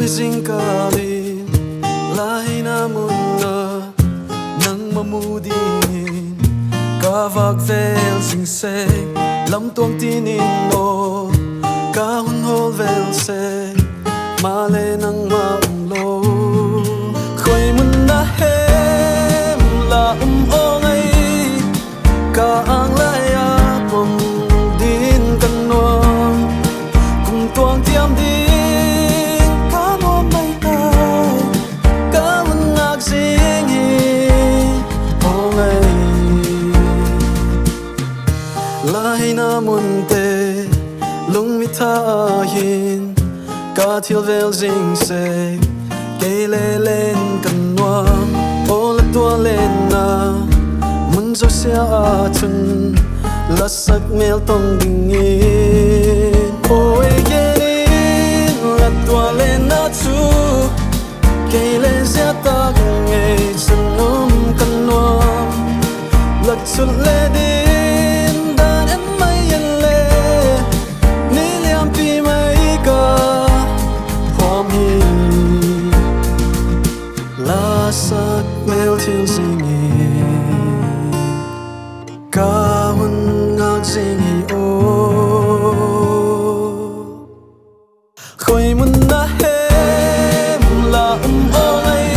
Rising kami lahi namun na nang mamudin kavag vel sing se lam tuang tinin no kahun hol vel se male nang maumlo khoi mun na hem la ongay ka ang laya pom din kanwang kung tuang tiam din lahi namun te lung mi thahin ka thil vel jing se ke le len kan nuam o la tua len na mun zo sia a chun la sak mel tong ding in o e yen la tua len na chu ke le sia ta nge sunum kan nuam la chul le di sak mel til singin kahun ngak singi o khoi mun na hem la ongay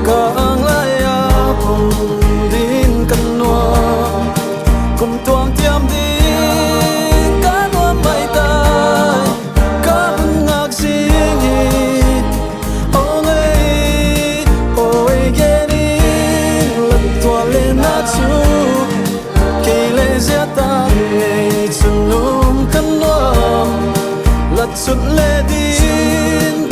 ka ang laya pom din kanwa kum tuang tiam din kanwa mai tai kahun ngak singi sunum kan nuam lat sut le din